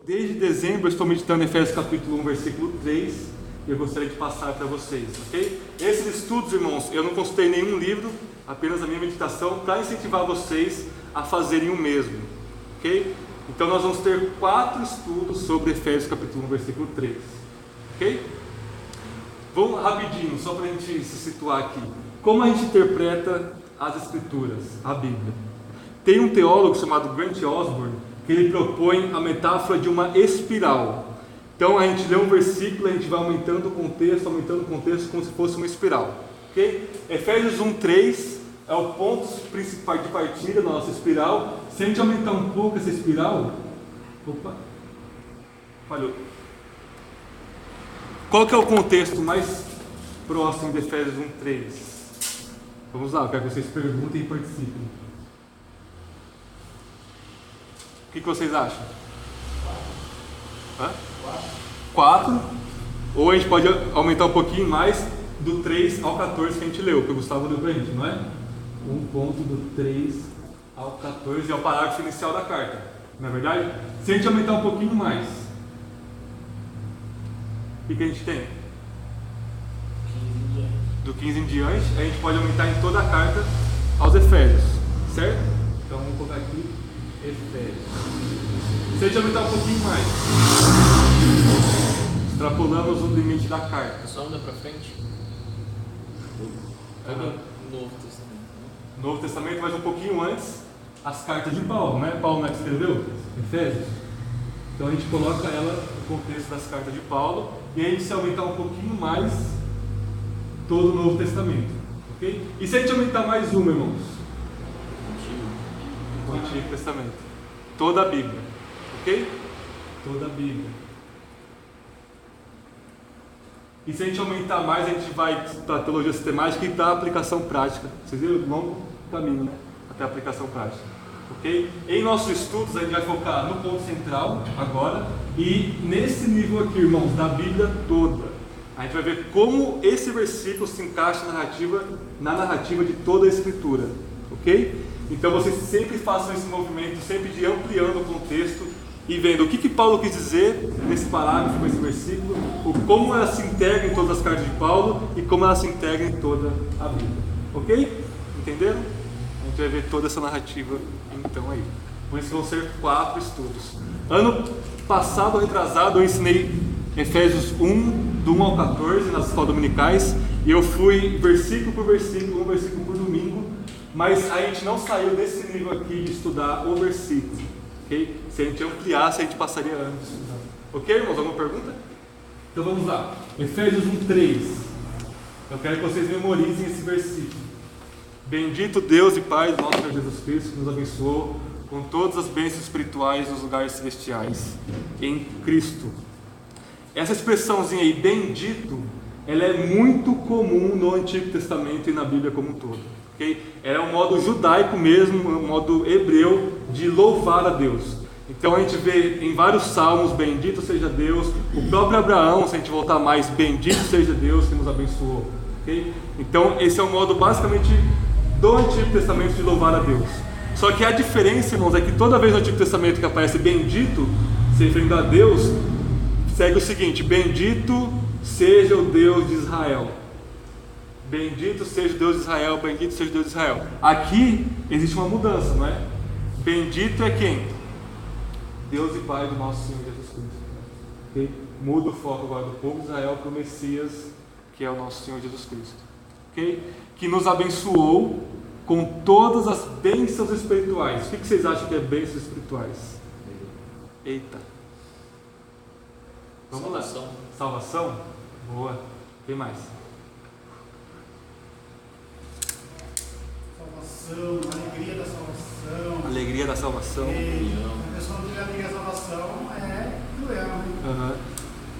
Desde dezembro eu estou meditando em Efésios capítulo 1, versículo 3, e eu gostaria de passar para vocês, ok? Esses estudos, irmãos, eu não consultei nenhum livro, apenas a minha meditação, para incentivar vocês a fazerem o mesmo, ok? Então nós vamos ter 4 estudos sobre Efésios capítulo 1, versículo 3, ok? Vamos rapidinho, só para a gente se situar aqui. Como a gente interpreta as Escrituras, a Bíblia? Tem um teólogo chamado Grant Osborne, que ele propõe a metáfora de uma espiral. Então a gente lê um versículo, a gente vai aumentando o contexto como se fosse uma espiral, ok? Efésios 1:3 é o ponto principal de partida da nossa espiral. Se a gente aumentar um pouco essa espiral, falhou. Qual que é o contexto mais próximo de Efésios 1:3? Vamos lá, eu quero que vocês perguntem e participem. O que vocês acham? 4. Ou a gente pode aumentar um pouquinho mais do 3 ao 14 que a gente leu, que o Gustavo leu para a gente, não é? Um ponto do 3 ao 14 é o parágrafo inicial da carta, não é verdade? Se a gente aumentar um pouquinho mais, o que a gente tem? Do 15 em diante, a gente pode aumentar em toda a carta aos Efésios, certo? Então vamos colocar aqui Efésios. Se a gente aumentar um pouquinho mais, extrapolamos o limite da carta. Só anda para frente? Novo Testamento. Novo Testamento, mas um pouquinho antes, as cartas de Paulo, né? Paulo não é que escreveu? Efésios. Então a gente coloca ela no contexto das cartas de Paulo, e aí se aumentar um pouquinho mais, todo o Novo Testamento, ok? E se a gente aumentar mais uma, irmãos? O Antigo Testamento, toda a Bíblia, ok? Toda a Bíblia. E se a gente aumentar mais, a gente vai para a teologia sistemática e para a aplicação prática. Vocês viram o longo caminho, né? Até a aplicação prática, ok? Em nossos estudos, a gente vai focar no ponto central agora, e nesse nível aqui, irmãos, da Bíblia toda. A gente vai ver como esse versículo se encaixa na narrativa de toda a Escritura, ok? Então vocês sempre façam esse movimento, sempre de ampliando o contexto e vendo o que Paulo quis dizer nesse parágrafo, nesse versículo, como ela se integra em todas as cartas de Paulo e como ela se integra em toda a Bíblia, ok? Entenderam? A gente vai ver toda essa narrativa então aí. Por isso vão ser 4 estudos. Ano passado, retrasado, eu ensinei Efésios 1, do 1 ao 14, nas escolas dominicais, e eu fui versículo por versículo, um versículo por domingo, mas a gente não saiu desse nível aqui de estudar o versículo, ok? Se a gente ampliasse, a gente passaria anos estudando. Ok, irmãos? Alguma pergunta? Então vamos lá. Efésios 1:3. Eu quero que vocês memorizem esse versículo. Bendito Deus e Pai do nosso Senhor Jesus Cristo, que nos abençoou com todas as bênçãos espirituais nos lugares celestiais, em Cristo. Essa expressãozinha aí, bendito, ela é muito comum no Antigo Testamento e na Bíblia como um todo. Okay? Era um modo judaico mesmo, um modo hebreu de louvar a Deus. Então a gente vê em vários salmos, bendito seja Deus. O próprio Abraão, se a gente voltar mais, bendito seja Deus que nos abençoou. Okay? Então esse é um modo basicamente do Antigo Testamento de louvar a Deus. Só que a diferença, irmãos, é que toda vez no Antigo Testamento que aparece bendito, se referindo a Deus, segue o seguinte: bendito seja o Deus de Israel. Bendito seja o Deus de Israel, bendito seja o Deus de Israel. Aqui existe uma mudança, não é? Bendito é quem? Deus e Pai do nosso Senhor Jesus Cristo. Okay? Muda o foco agora do povo de Israel para o Messias, que é o nosso Senhor Jesus Cristo. Okay? Que nos abençoou com todas as bênçãos espirituais. O que vocês acham que é bênçãos espirituais? Eita. Vamos Salvação. lá. Salvação? Boa. Quem mais? Salvação, alegria da salvação. Alegria da salvação. A pessoa não tem alegria da salvação é cruel, né? Uhum.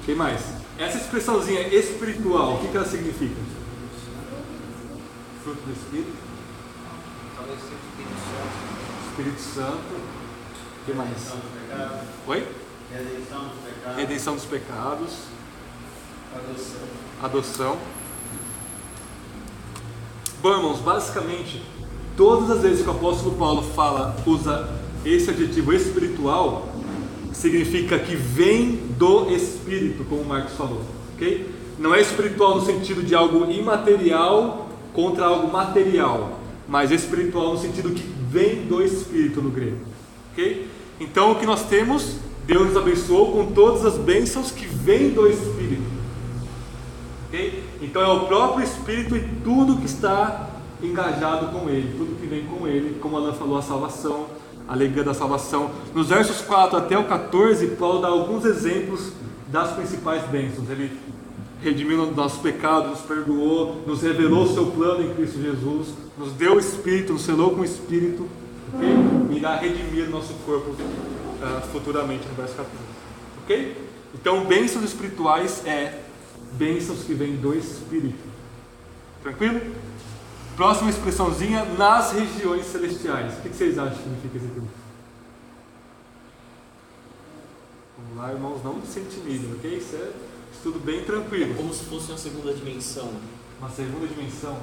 Quem mais? Essa expressãozinha espiritual, o que ela significa? Fruto do Espírito. Talvez seja o Espírito Santo. O que mais? Redenção dos pecados. Oi? Redenção dos pecados. Redenção dos pecados. Adoção. Adoção. Bom, irmãos, basicamente, todas as vezes que o apóstolo Paulo usa esse adjetivo espiritual, significa que vem do Espírito, como o Marcos falou, ok? Não é espiritual no sentido de algo imaterial contra algo material, mas espiritual no sentido que vem do Espírito no grego, ok? Então o que nós temos, Deus nos abençoou com todas as bênçãos que vêm do Espírito, ok? Então é o próprio Espírito e tudo que está engajado com Ele, tudo que vem com Ele, como Alan falou, a salvação, a alegria da salvação. Nos versos 4 até o 14, Paulo dá alguns exemplos das principais bênçãos. Ele redimiu nossos pecados, nos perdoou, nos revelou o seu plano em Cristo Jesus, nos deu o Espírito, nos selou com o Espírito, okay? E irá redimir nosso corpo futuramente, no verso 14, ok? Então, bênçãos espirituais é bênçãos que vêm do Espírito, tranquilo? Próxima expressãozinha, nas regiões celestiais. O que vocês acham que significa isso aqui? Vamos lá, irmãos, não se intimidem, ok? Isso é estudo bem tranquilo. Como se fosse uma segunda dimensão, Uma segunda dimensão,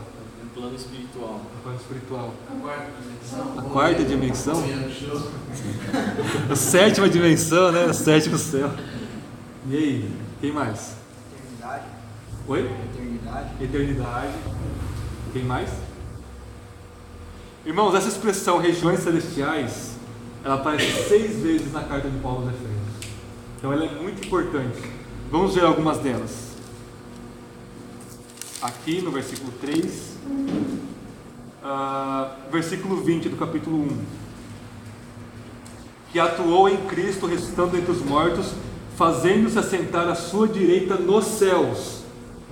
um plano espiritual. um plano espiritual. A quarta dimensão. A quarta dimensão? Amanhã no show. A sétima dimensão, né? O sétimo céu. E aí, quem mais? Eternidade. Oi? Eternidade. Eternidade. Quem mais? Irmãos, essa expressão regiões celestiais, ela aparece 6 vezes na carta de Paulo aos Efésios. Então ela é muito importante. Vamos ver algumas delas. Aqui no versículo 3, versículo 20 do capítulo 1. Que atuou em Cristo, ressuscitando entre os mortos, fazendo-se assentar à sua direita nos céus.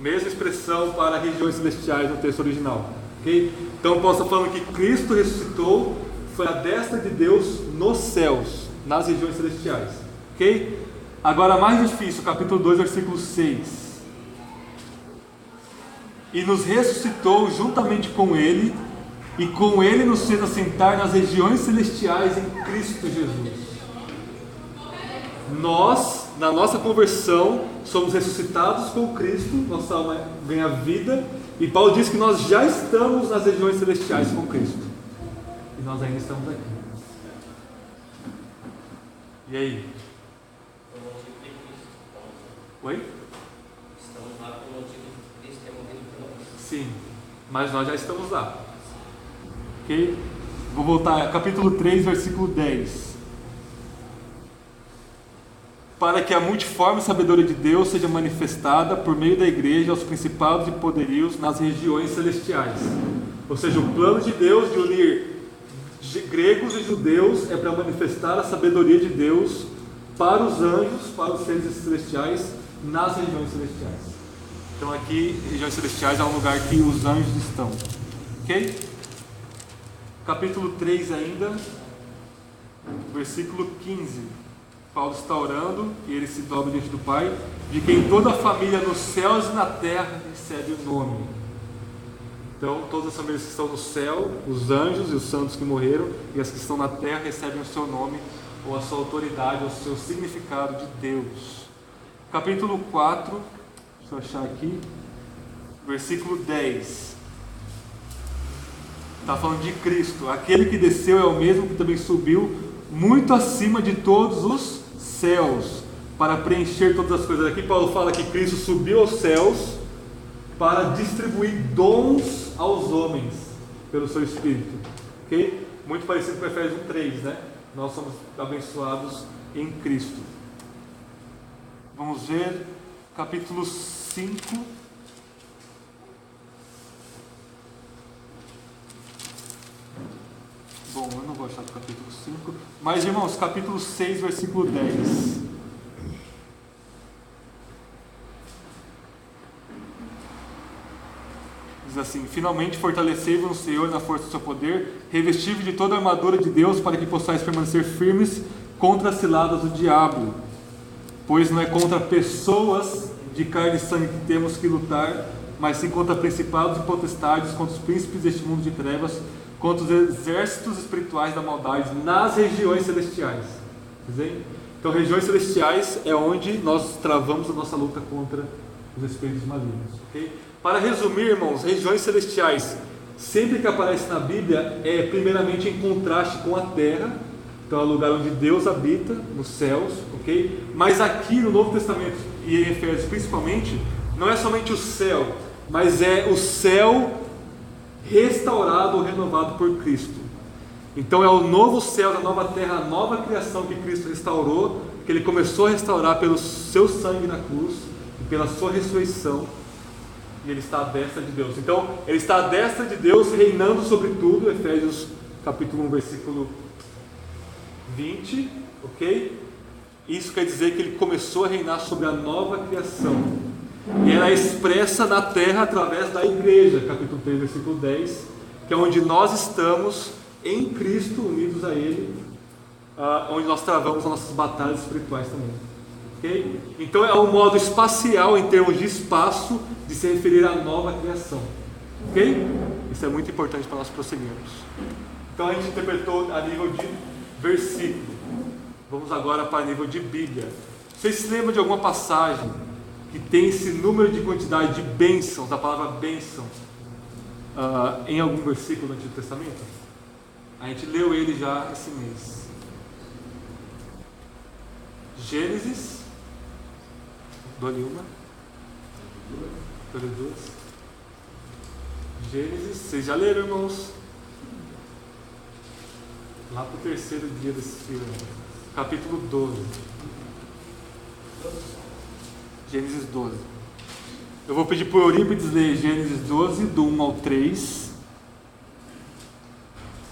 Mesma expressão para regiões celestiais no texto original, ok? Então Paulo está falando que Cristo ressuscitou, foi à destra de Deus nos céus, nas regiões celestiais, ok? Agora mais difícil, capítulo 2, versículo 6. E nos ressuscitou juntamente com Ele, e com Ele nos fez assentar nas regiões celestiais em Cristo Jesus. Nós, na nossa conversão, somos ressuscitados com Cristo, nossa alma ganha vida, e Paulo diz que nós já estamos nas regiões celestiais com Cristo, e nós ainda estamos aqui. E aí? Oi? Estamos lá pelo motivo de Cristo ter morrido por nós. Sim, mas nós já estamos lá, ok? Vou voltar, capítulo 3, versículo 10. Para que a multiforme sabedoria de Deus seja manifestada por meio da igreja aos principados e poderios nas regiões celestiais. Ou seja, o plano de Deus de unir gregos e judeus é para manifestar a sabedoria de Deus para os anjos, para os seres celestiais nas regiões celestiais. Então aqui, regiões celestiais é um lugar que os anjos estão, ok? Capítulo 3 ainda, versículo 15. Paulo está orando e ele se dobra diante do Pai, de quem toda a família nos céus e na terra recebe o nome. Então, todas as famílias que estão no céu, os anjos e os santos que morreram, e as que estão na terra recebem o seu nome, ou a sua autoridade, ou o seu significado de Deus. Capítulo 4, deixa eu achar aqui, versículo 10. Está falando de Cristo. Aquele que desceu é o mesmo que também subiu muito acima de todos os céus, para preencher todas as coisas. Aqui Paulo fala que Cristo subiu aos céus para distribuir dons aos homens pelo seu Espírito, ok? Muito parecido com Efésios 1:3, né? Nós somos abençoados em Cristo. Vamos ver capítulo 5. Bom, eu não vou achar do capítulo 5, mas irmãos, capítulo 6, versículo 10. Diz assim: finalmente fortalecei-vos no Senhor na força do seu poder, revesti-vos de toda a armadura de Deus, para que possais permanecer firmes contra as ciladas do diabo. Pois não é contra pessoas de carne e sangue que temos que lutar, mas sim contra principados e potestades, contra os príncipes deste mundo de trevas, contra os exércitos espirituais da maldade nas regiões celestiais. Então, regiões celestiais é onde nós travamos a nossa luta contra os espíritos malignos, ok? Para resumir, irmãos, regiões celestiais, sempre que aparece na Bíblia, é primeiramente em contraste com a terra, Então é o lugar onde Deus habita, nos céus, ok? Mas aqui no Novo Testamento e em Efésios principalmente, não é somente o céu, mas é o céu restaurado ou renovado por Cristo. Então é o novo céu, a nova terra, a nova criação que Cristo restaurou, que Ele começou a restaurar pelo seu sangue na cruz e pela sua ressurreição, e Ele está à destra de Deus. Então Ele está à destra de Deus, reinando sobre tudo, Efésios capítulo 1, versículo 20, ok? Isso quer dizer que Ele começou a reinar sobre a nova criação, e ela é expressa na terra através da igreja, capítulo 3, versículo 10, que é onde nós estamos em Cristo, unidos a Ele, onde nós travamos as nossas batalhas espirituais também, ok? Então é um modo espacial, em termos de espaço, de se referir à nova criação, ok? Isso é muito importante para nós prosseguirmos. Então a gente interpretou a nível de versículo. Vamos agora para nível de Bíblia. Vocês se lembram de alguma passagem que tem esse número de quantidade de bênçãos, da palavra bênção, em algum versículo do Antigo Testamento? A gente leu ele já esse mês. Gênesis. Dou-lhe uma. Dou-lhe duas. Gênesis. Vocês já leram, irmãos? Lá para o terceiro dia desse ano. Capítulo 12. Gênesis 12. Eu vou pedir para o Eurípides ler Gênesis 12, do 1 ao 3.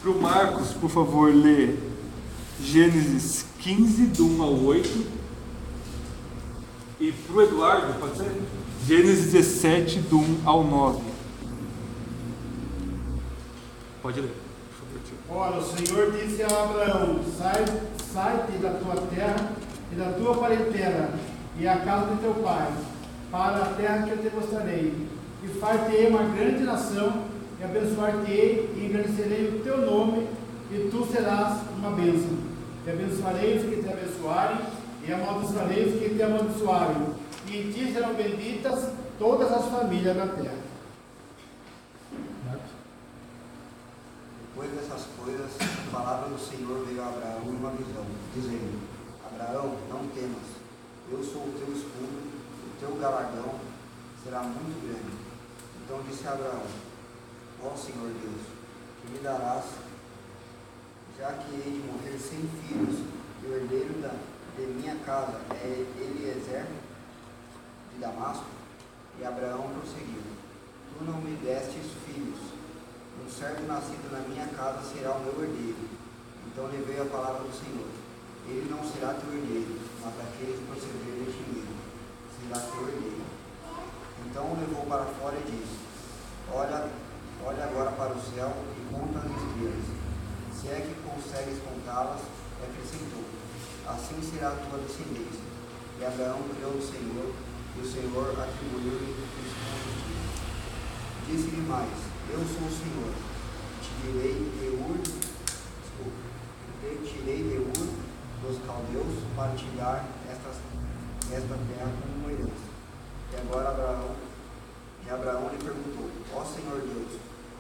Para o Marcos, por favor, lê Gênesis 15, do 1 ao 8. E para o Eduardo, pode ser? Gênesis 17, do 1 ao 9. Pode ler, por favor, tio. Ora, o Senhor disse a Abraão: sai-te da tua terra e da tua parentela e a casa de teu pai, para a terra que eu te mostrarei, e far-te-ei uma grande nação, e abençoar-te-ei, e engrandecerei o teu nome, e tu serás uma bênção. E abençoarei os que te abençoarem, e amaldiçoarei os que te amaldiçoarem, e em ti serão benditas todas as famílias da terra. Depois dessas coisas, a palavra do Senhor veio a Abraão em uma visão, dizendo: Abraão, não temas, eu sou o teu escudo, o teu galardão será muito grande. Então disse Abraão: ó Senhor Deus, que me darás, já que hei de morrer sem filhos, e o herdeiro de minha casa é Eliezer de Damasco? E Abraão prosseguiu: tu não me destes filhos, um servo nascido na minha casa será o meu herdeiro. Então lhe veio a palavra do Senhor: ele não será teu herdeiro, mas aquele que proceder deste meio será teu herdeiro. Então o levou para fora e disse: olha agora para o céu e conta as estrelas, se é que consegues contá-las. E acrescentou: assim será a tua descendência. E Abraão creu no Senhor, e o Senhor atribuiu-lhe isso como justiça. Disse-lhe mais: eu sou o Senhor, te tirei de Ur dos caldeus para te dar esta terra como uma herança. E Abraão lhe perguntou: ó Senhor Deus,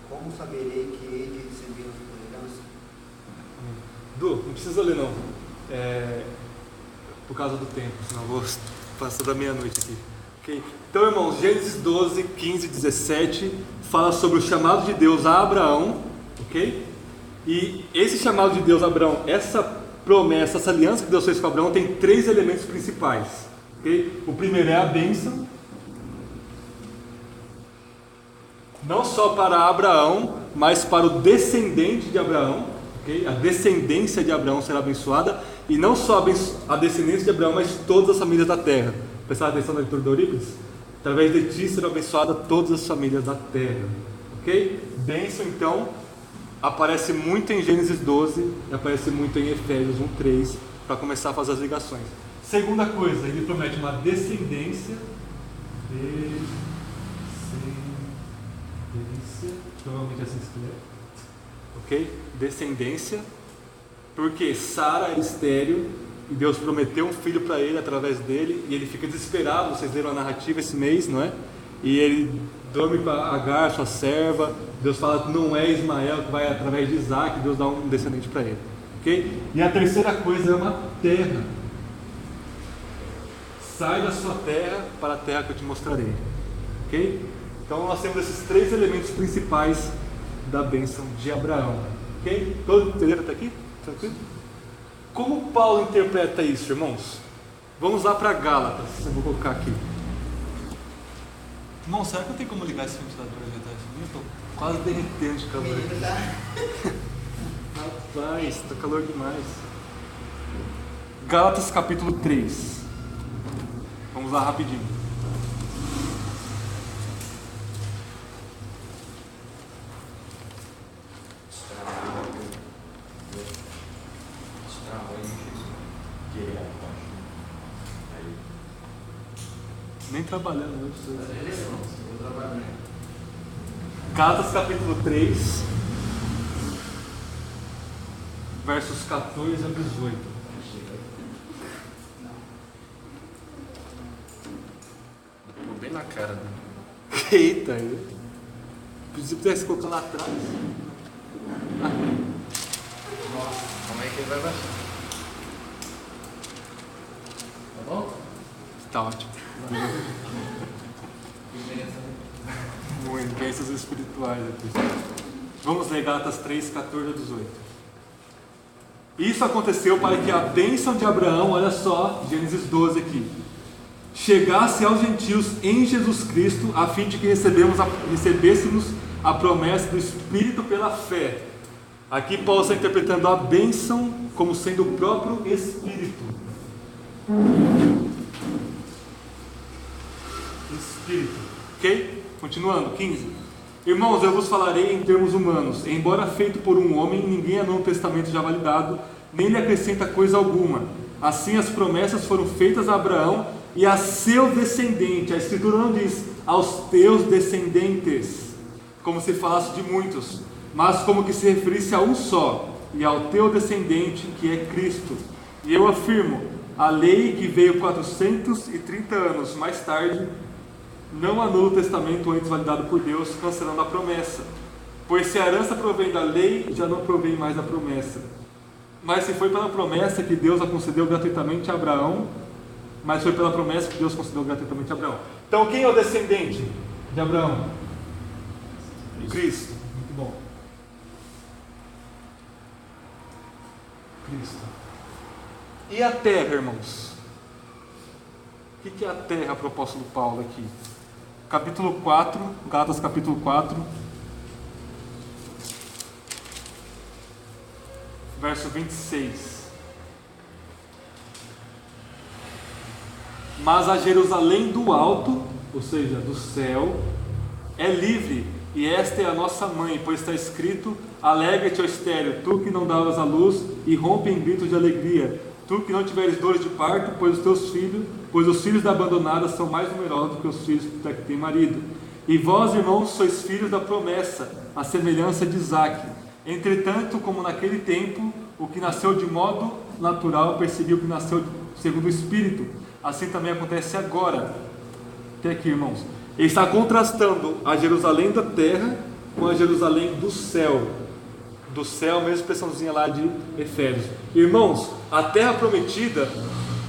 como saberei que hei de receber a tua herança? Du, não precisa ler não, por causa do tempo, senão eu vou passar da meia-noite aqui. Okay? Então, irmãos, Gênesis 12, 15 e 17 fala sobre o chamado de Deus a Abraão, ok? E esse chamado de Deus a Abraão, essa promessa, essa aliança que Deus fez com Abraão tem três elementos principais, ok? O primeiro é a bênção, não só para Abraão, mas para o descendente de Abraão, ok? A descendência de Abraão será abençoada, e não só a descendência de Abraão, mas todas as famílias da terra. Prestar atenção na leitura do Eurípides? Através de ti serão abençoadas todas as famílias da terra, ok? Bênção, então, aparece muito em Gênesis 12 e aparece muito em Efésios 1:3, para começar a fazer as ligações. Segunda coisa, ele promete uma descendência, provavelmente assim se escreve, ok? Descendência, porque Sara era estéril e Deus prometeu um filho para ele através dele, e ele fica desesperado. Vocês leram a narrativa esse mês, não é? E ele dorme com a Agar, sua serva. Deus fala que não é Ismael, que vai através de Isaac. Deus dá um descendente para ele, ok? E a terceira coisa é uma terra. Sai da sua terra para a terra que eu te mostrarei, ok? Então nós temos esses três elementos principais da bênção de Abraão, ok? Todo entendeu até aqui? Tranquilo? Como Paulo interpreta isso, irmãos? Vamos lá para Gálatas, eu vou colocar aqui. Irmão, será que eu tenho como ligar esse ventilador aqui atrás de mim? Eu estou quase derretendo de calor. Rapaz, está calor demais. Gálatas capítulo 3. Vamos lá rapidinho. Nem trabalhando hoje. Gálatas capítulo 3, versos 14 a 18. Bem na cara dele. Eita, se pudesse colocar lá atrás. Nossa, como é que ele vai baixar? Tá bom? Tá ótimo. Muito, bênçãos espirituais aqui. Vamos ler Gálatas 3, 14 a 18. Isso aconteceu para que a bênção de Abraão, olha só, Gênesis 12 aqui, chegasse aos gentios em Jesus Cristo, a fim de que recebêssemos a promessa do Espírito pela fé. Aqui Paulo está interpretando a bênção como sendo o próprio Espírito. Ok? Continuando, 15. Irmãos, eu vos falarei em termos humanos. Embora feito por um homem, ninguém é Novo Testamento já validado, nem lhe acrescenta coisa alguma. Assim as promessas foram feitas a Abraão e a seu descendente. A Escritura não diz aos teus descendentes, como se falasse de muitos, mas como que se referisse a um só, e ao teu descendente, que é Cristo. E eu afirmo, a lei que veio 430 anos mais tarde, não anula o testamento antes validado por Deus, cancelando a promessa. Pois se a herança provém da lei, já não provém mais da promessa. Mas se foi pela promessa que Deus a concedeu gratuitamente a Abraão, mas foi pela promessa que Deus concedeu gratuitamente a Abraão. Então quem é o descendente de Abraão? Cristo. Muito bom. Cristo. E a terra, irmãos? O que é a terra para o apóstolo Paulo aqui? Capítulo 4, Gálatas capítulo 4, verso 26. Mas a Jerusalém do alto, ou seja, do céu, é livre, e esta é a nossa mãe, pois está escrito: alegra-te, ó estéril, tu que não davas à luz, e rompe em gritos de alegria, tu que não tiveres dores de parto, pois os filhos da abandonada são mais numerosos do que os filhos da que tem marido. E vós, irmãos, sois filhos da promessa, a semelhança de Isaque. Entretanto, como naquele tempo, o que nasceu de modo natural perseguiu o que nasceu segundo o Espírito, assim também acontece agora. Até aqui, irmãos. Ele está contrastando a Jerusalém da terra com a Jerusalém do céu. Do céu, mesmo expressãozinha lá de Efésios. Irmãos, a terra prometida,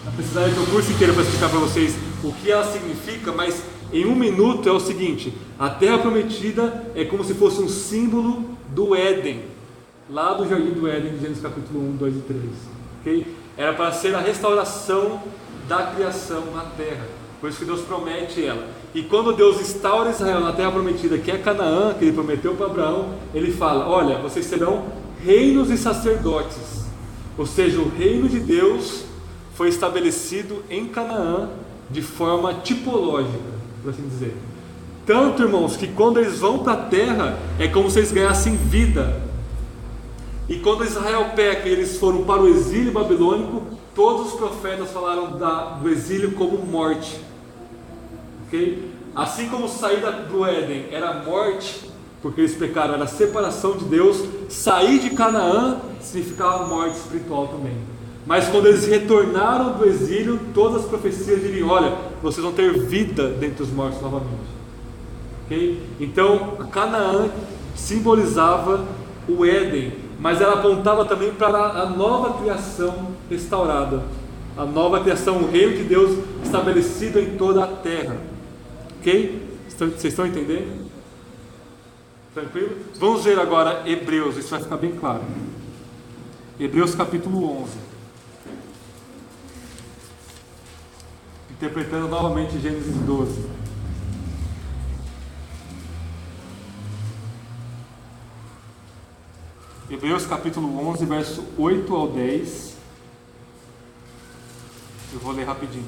eu precisaria de um curso inteiro para explicar para vocês o que ela significa, mas em um minuto é o seguinte: a terra prometida é como se fosse um símbolo do Éden, lá do jardim do Éden, de Gênesis capítulo 1, 2 e 3. Okay? Era para ser a restauração da criação na terra, por isso que Deus promete ela. E quando Deus instaura Israel na terra prometida, que é Canaã, que Ele prometeu para Abraão, Ele fala: olha, vocês serão reinos e sacerdotes. Ou seja, o reino de Deus foi estabelecido em Canaã de forma tipológica, por assim dizer. Tanto, irmãos, que quando eles vão para a terra, é como se eles ganhassem vida. E quando Israel peca e eles foram para o exílio babilônico, todos os profetas falaram do exílio como morte. Okay? Assim como sair do Éden era morte, porque eles pecaram, era a separação de Deus, sair de Canaã significava morte espiritual também. Mas quando eles retornaram do exílio, todas as profecias diriam: olha, vocês vão ter vida dentre os mortos novamente. Okay? Então, Canaã simbolizava o Éden, mas ela apontava também para a nova criação restaurada, a nova criação, o reino de Deus estabelecido em toda a terra. Ok? Vocês estão entendendo? Tranquilo? Vamos ver agora Hebreus, isso vai ficar bem claro. Hebreus capítulo 11. Interpretando novamente Gênesis 12. Hebreus capítulo 11, verso 8 ao 10. Eu vou ler rapidinho.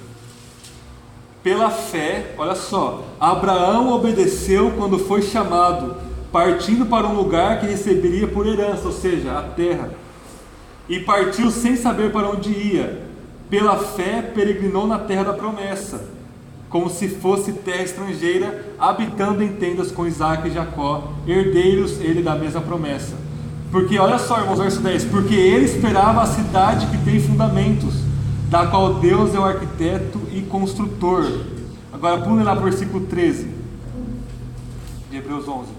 Pela fé, olha só, Abraão obedeceu quando foi chamado, partindo para um lugar que receberia por herança, ou seja, a terra. E partiu sem saber para onde ia. Pela fé, peregrinou na terra da promessa, como se fosse terra estrangeira, habitando em tendas com Isaque e Jacó, herdeiros ele da mesma promessa. Porque, olha só, irmãos, verso 10, porque ele esperava a cidade que tem fundamentos, da qual Deus é o arquiteto e construtor. Agora pule lá para o versículo 13 de Hebreus 11.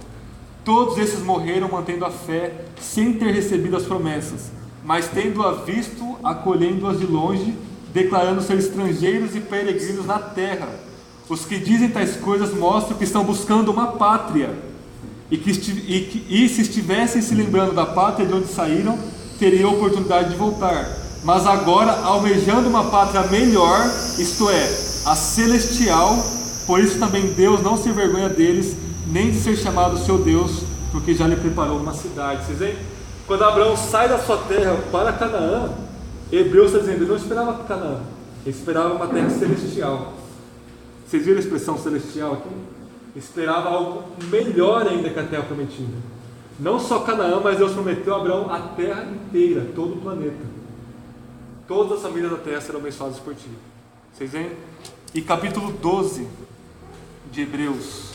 Todos esses morreram mantendo a fé, sem ter recebido as promessas, mas tendo-a visto, acolhendo-as de longe, declarando ser estrangeiros e peregrinos na terra. Os que dizem tais coisas mostram que estão buscando uma pátria, e se estivessem se lembrando da pátria de onde saíram, teriam oportunidade de voltar. Mas agora, almejando uma pátria melhor, isto é, a celestial, por isso também Deus não se envergonha deles, nem de ser chamado seu Deus, porque já lhe preparou uma cidade. Vocês veem? Quando Abraão sai da sua terra para Canaã, Hebreus está dizendo, ele não esperava Canaã, ele esperava uma terra celestial. Vocês viram a expressão celestial aqui? Esperava algo melhor ainda que a terra prometida. Não só Canaã, mas Deus prometeu a Abraão a terra inteira, todo o planeta. Todas as famílias da terra serão abençoadas por ti. Vocês veem? E capítulo 12 de Hebreus,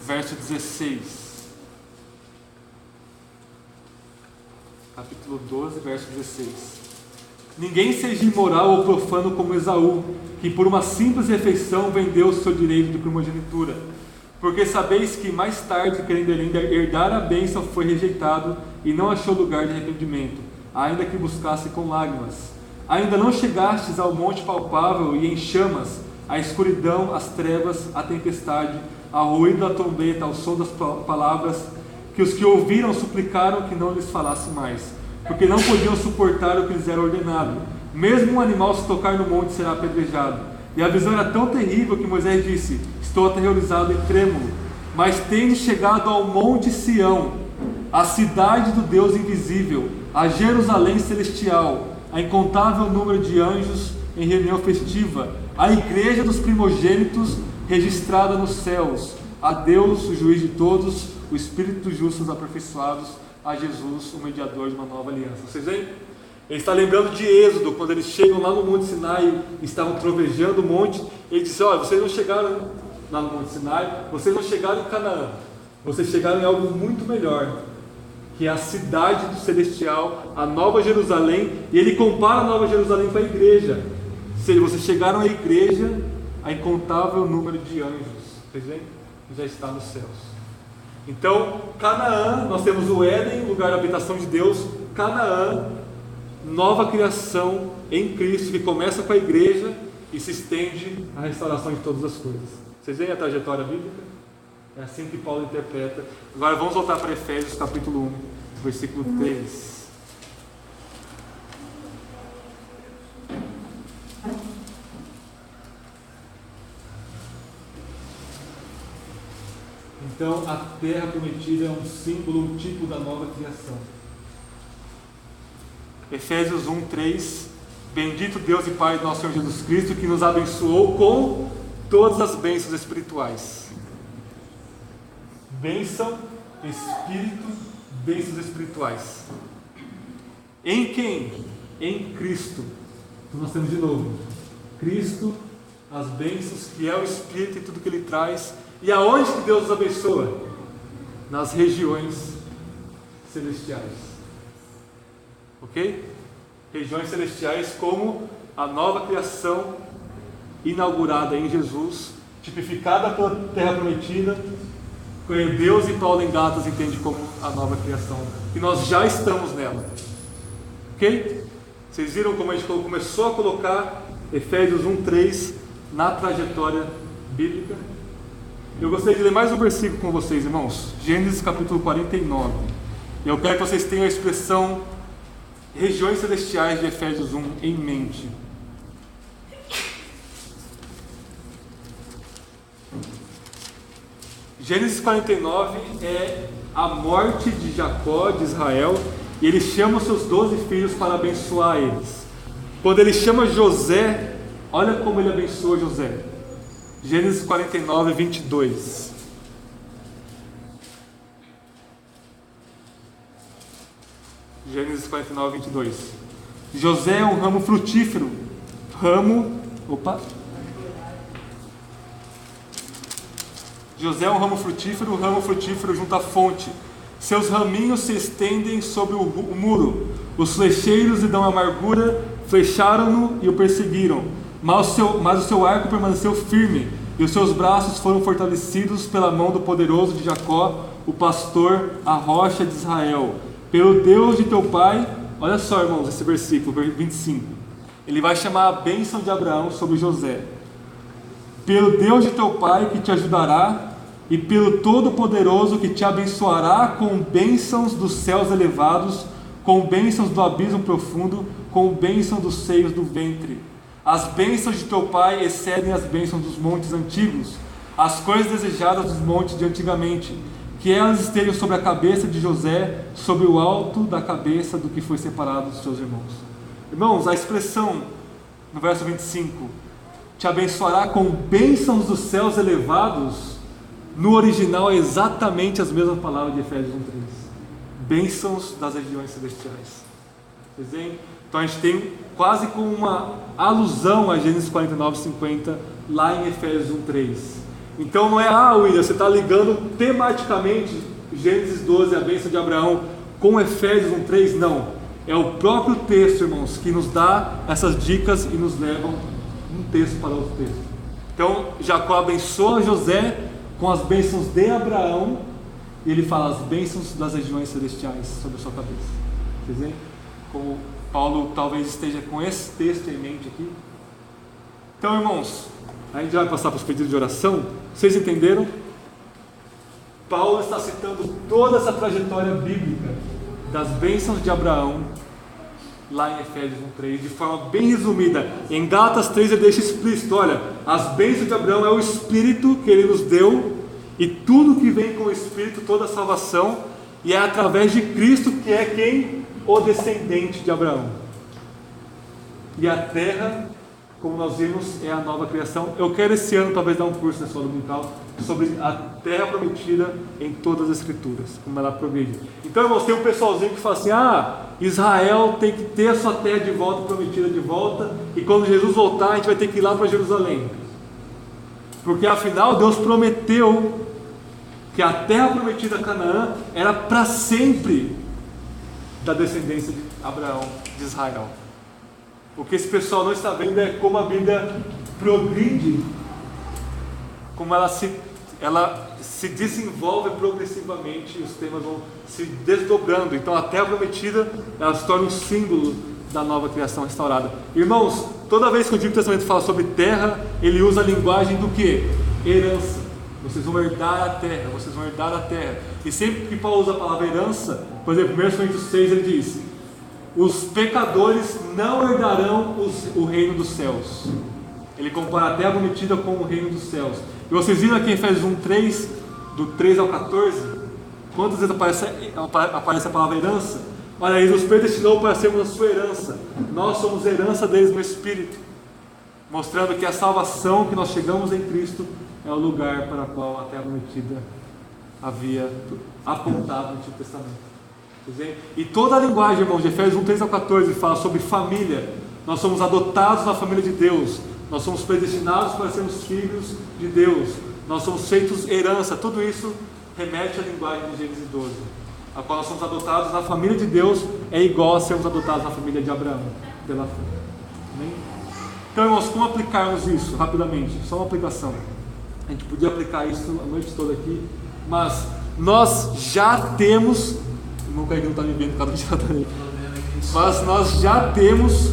verso 16. Capítulo 12, verso 16. Ninguém seja imoral ou profano como Esaú, que por uma simples refeição vendeu o seu direito de primogenitura. Porque sabeis que mais tarde, querendo ainda herdar a bênção, foi rejeitado e não achou lugar de arrependimento, ainda que buscasse com lágrimas. Ainda não chegastes ao monte palpável e em chamas, a escuridão, as trevas, a tempestade, ao ruído da trombeta, ao som das palavras, que os que ouviram suplicaram que não lhes falasse mais, porque não podiam suportar o que lhes era ordenado. Mesmo um animal se tocar no monte será apedrejado. E a visão era tão terrível que Moisés disse, estou aterrorizado e trêmulo. Mas tende chegado ao monte Sião, a cidade do Deus invisível, a Jerusalém celestial, a incontável número de anjos em reunião festiva, a igreja dos primogênitos registrada nos céus, a Deus, o juiz de todos, o Espírito dos justos aperfeiçoados, a Jesus, o mediador de uma nova aliança. Vocês veem? Ele está lembrando de Êxodo, quando eles chegam lá no Monte Sinai, estavam trovejando o monte, ele disse, olha, vocês não chegaram lá no Monte Sinai, vocês não chegaram em Canaã, vocês chegaram em algo muito melhor, que é a cidade do celestial, a Nova Jerusalém, e ele compara a Nova Jerusalém com a igreja. Ou seja, vocês chegaram à igreja, a incontável número de anjos, vocês veem? Que já está nos céus. Então, Canaã, nós temos o Éden, lugar de habitação de Deus. Canaã, nova criação em Cristo, que começa com a igreja e se estende à restauração de todas as coisas. Vocês veem a trajetória bíblica? É assim que Paulo interpreta. Agora vamos voltar para Efésios capítulo 1, versículo 3. Então, a terra prometida é um símbolo, um tipo da nova criação. Efésios 1, 3. Bendito Deus e Pai do nosso Senhor Jesus Cristo, que nos abençoou com todas as bênçãos espirituais. Bênção, Espírito, bênçãos espirituais. Em quem? Em Cristo. Então nós temos de novo, Cristo, as bênçãos, que é o Espírito e tudo que Ele traz. E aonde que Deus nos abençoa? Nas regiões celestiais. Ok? Regiões celestiais como a nova criação inaugurada em Jesus, tipificada pela terra prometida, Deus e Paulo em Gálatas entende como a nova criação, e nós já estamos nela. Ok? Vocês viram como a gente começou a colocar Efésios 1:3 na trajetória bíblica? Eu gostaria de ler mais um versículo com vocês, irmãos. Gênesis capítulo 49. Eu quero que vocês tenham a expressão regiões celestiais de Efésios 1 em mente. Gênesis 49 é a morte de Jacó, de Israel, e ele chama os seus 12 filhos para abençoar eles. Quando ele chama José, olha como ele abençoa José. Gênesis 49, 22. Gênesis 49, 22. José é um ramo frutífero. José é um ramo frutífero, o ramo frutífero junto à fonte. Seus raminhos se estendem sobre o muro. Os flecheiros lhe dão amargura, flecharam-no e o perseguiram. Mas o seu arco permaneceu firme, e os seus braços foram fortalecidos pela mão do poderoso de Jacó, o pastor, a rocha de Israel. Pelo Deus de teu pai, olha só, irmãos, esse versículo, 25. Ele vai chamar a bênção de Abraão sobre José. Pelo Deus de teu pai que te ajudará, e pelo Todo-Poderoso que te abençoará com bênçãos dos céus elevados, com bênçãos do abismo profundo, com bênçãos dos seios do ventre. As bênçãos de teu pai excedem as bênçãos dos montes antigos, as coisas desejadas dos montes de antigamente, que elas estejam sobre a cabeça de José, sobre o alto da cabeça do que foi separado dos seus irmãos. Irmãos, a expressão no verso 25, te abençoará com bênçãos dos céus elevados, no original é exatamente as mesmas palavras de Efésios 1:3. Bênçãos das regiões celestiais. Vocês veem? Então a gente tem quase como uma alusão a Gênesis 49:50 lá em Efésios 1:3. Então não é, William, você está ligando tematicamente Gênesis 12, a bênção de Abraão, com Efésios 1:3? Não. É o próprio texto, irmãos, que nos dá essas dicas e nos levam um texto para outro texto. Então Jacó abençoa José com as bênçãos de Abraão, e ele fala as bênçãos das regiões celestiais sobre a sua cabeça. Vocês veem? Como Paulo talvez esteja com esse texto em mente aqui. Então, irmãos, a gente vai passar para os pedidos de oração. Vocês entenderam? Paulo está citando toda essa trajetória bíblica das bênçãos de Abraão lá em Efésios 1:3, de forma bem resumida. Em Gálatas 3 ele deixa explícito: olha, as bênçãos de Abraão é o Espírito que ele nos deu, e tudo que vem com o Espírito, toda a salvação, e é através de Cristo que é quem? O descendente de Abraão. E a terra, como nós vimos, é a nova criação. Eu quero esse ano talvez dar um curso na escola dominical sobre a terra prometida em todas as escrituras, como ela progride. Então, irmãos, tem um pessoalzinho que fala assim: Israel tem que ter a sua terra de volta, prometida de volta, e quando Jesus voltar a gente vai ter que ir lá para Jerusalém, porque afinal Deus prometeu que a terra prometida, Canaã, era para sempre da descendência de Abraão, de Israel. O que esse pessoal não está vendo é como a Bíblia progride, como ela se desenvolve progressivamente, e os temas vão se desdobrando. Então a terra prometida, ela se torna um símbolo da nova criação restaurada. Irmãos, toda vez que o Antigo Testamento fala sobre terra, ele usa a linguagem do que? Herança. Vocês vão herdar a terra, vocês vão herdar a terra. E sempre que Paulo usa a palavra herança, por exemplo, 1 Coríntios 6 ele diz: os pecadores não herdarão o reino dos céus. Ele compara a terra prometida com o reino dos céus. E vocês viram aqui em Efésios 1:3, do 3 ao 14, quantas vezes aparece a palavra herança? Olha, ele nos predestinou para sermos a sua herança. Nós somos herança deles no Espírito, mostrando que a salvação que nós chegamos em Cristo é o lugar para o qual a terra prometida havia apontado no Antigo Testamento. E toda a linguagem, irmãos, de Efésios 1:3 ao 14 fala sobre família. Nós somos adotados na família de Deus, nós somos predestinados para sermos filhos de Deus, nós somos feitos herança. Tudo isso remete à linguagem de Gênesis 12, a qual nós somos adotados na família de Deus, é igual a sermos adotados na família de Abraão, pela fé. Amém? Então, irmãos, como aplicarmos isso rapidamente? Só uma aplicação. A gente podia aplicar isso a noite toda aqui, Mas nós já temos, o irmão Kaique não está me vendo, cada vez que mas nós já temos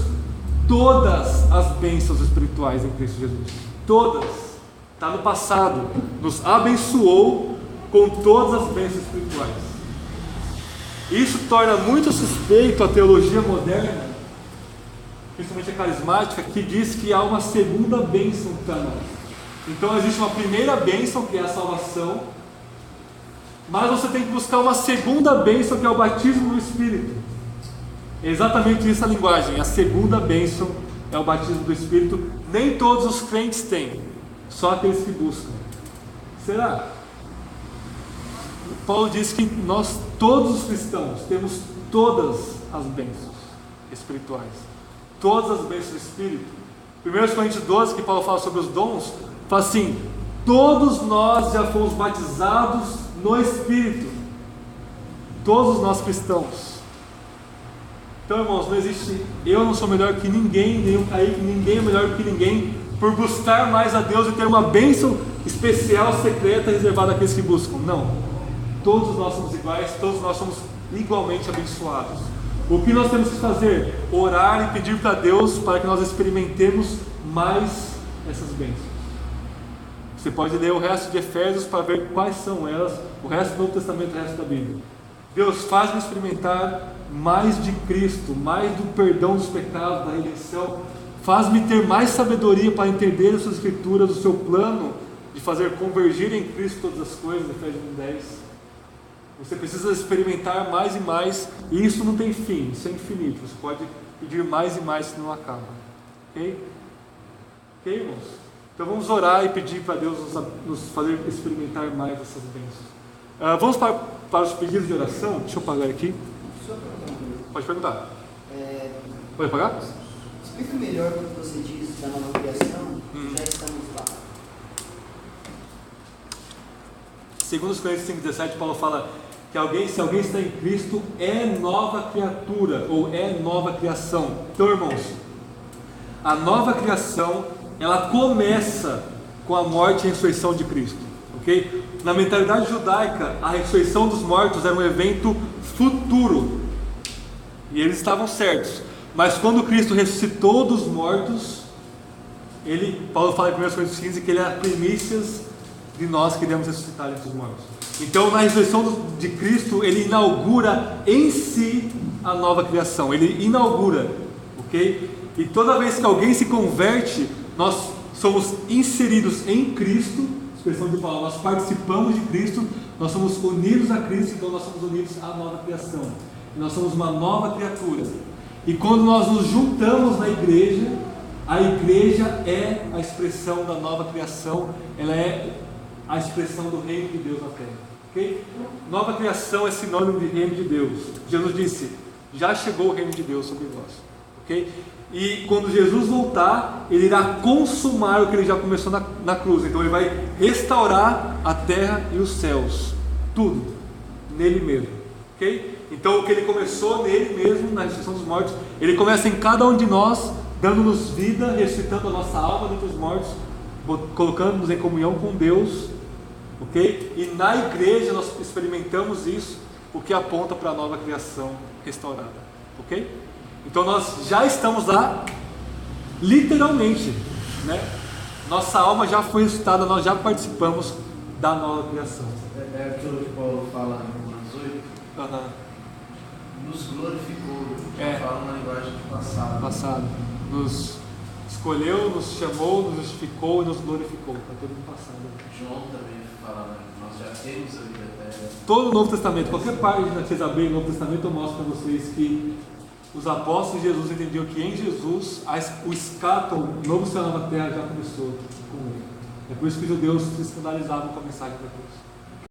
todas as bênçãos espirituais em Cristo Jesus. Todas. Está no passado. Nos abençoou com todas as bênçãos espirituais. Isso torna muito suspeito a teologia moderna, principalmente a carismática, que diz que há uma segunda bênção para nós. Então existe uma primeira bênção, que é a salvação, mas você tem que buscar uma segunda bênção, que é o batismo no Espírito. É exatamente isso a linguagem. A segunda bênção é o batismo do Espírito. Nem todos os crentes têm, só aqueles que buscam. Será? Paulo diz que nós, todos os cristãos, temos todas as bênçãos espirituais, todas as bênçãos do Espírito. 1 Coríntios 12, que Paulo fala sobre os dons, fala assim: todos nós já fomos batizados no Espírito, todos nós cristãos. Então, irmãos, não existe eu não sou melhor que ninguém, nem o Kaique, ninguém é melhor que ninguém por buscar mais a Deus e ter uma bênção especial, secreta, reservada àqueles que buscam. Não. Todos nós somos iguais, todos nós somos igualmente abençoados. O que nós temos que fazer? Orar e pedir para Deus para que nós experimentemos mais essas bênçãos. Você pode ler o resto de Efésios para ver quais são elas, o resto do Novo Testamento e o resto da Bíblia. Deus, faz-me experimentar mais de Cristo, mais do perdão dos pecados, da redenção. Faz-me ter mais sabedoria para entender as suas escrituras, o seu plano de fazer convergir em Cristo todas as coisas, Efésios 1:10. Você precisa experimentar mais e mais, e isso não tem fim, isso é infinito. Você pode pedir mais e mais, se não acaba. Ok? Ok, irmãos? Então vamos orar e pedir para Deus nos fazer experimentar mais essas bênçãos. Vamos para os pedidos de oração. Deixa eu pagar aqui. Pode perguntar. Pode pagar? Explica melhor quando você diz da nova criação, já estamos lá. Segundo os Coríntios 5,17, Paulo fala que se alguém está em Cristo, é nova criatura, ou é nova criação. Então, irmãos, a nova criação, ela começa com a morte e a ressurreição de Cristo, ok? Na mentalidade judaica, a ressurreição dos mortos era um evento futuro, e eles estavam certos. Mas quando Cristo ressuscitou dos mortos, Paulo fala em 1 Coríntios 15 que ele é a primícias de nós que iremos ressuscitar entre os mortos. Então, na ressurreição de Cristo, ele inaugura em si a nova criação. Ele inaugura, ok? E toda vez que alguém se converte, nós somos inseridos em Cristo. Expressão de Paulo, nós participamos de Cristo, nós somos unidos a Cristo, então nós somos unidos à nova criação. E nós somos uma nova criatura. E quando nós nos juntamos na igreja, a igreja é a expressão da nova criação, ela é a expressão do reino de Deus na terra, ok? Nova criação é sinônimo de reino de Deus. Jesus disse, já chegou o reino de Deus sobre nós, ok? E quando Jesus voltar, ele irá consumar o que ele já começou na cruz. Então ele vai restaurar a terra e os céus, tudo, nele mesmo, ok? Então o que ele começou nele mesmo, na ressurreição dos mortos, ele começa em cada um de nós, dando-nos vida, ressuscitando a nossa alma dentre os mortos, colocando-nos em comunhão com Deus, ok? E na igreja nós experimentamos isso, o que aponta para a nova criação restaurada, ok? Então nós já estamos lá, literalmente, né? Nossa alma já foi ressuscitada, nós já participamos da nova criação. É aquilo que Paulo fala em Romanos 8, nos glorificou, fala uma linguagem de passado. Nos escolheu, nos chamou, nos justificou e nos glorificou. Está tudo no passado. João também fala, né? Nós já temos a vida eterna. Todo o Novo Testamento, qualquer página que vocês abrirem no Novo Testamento, eu mostro para vocês que os apóstolos de Jesus entendiam que em Jesus o escape, o novo céu e nova terra já começou com ele. É por isso que os judeus se escandalizavam com a mensagem da cruz.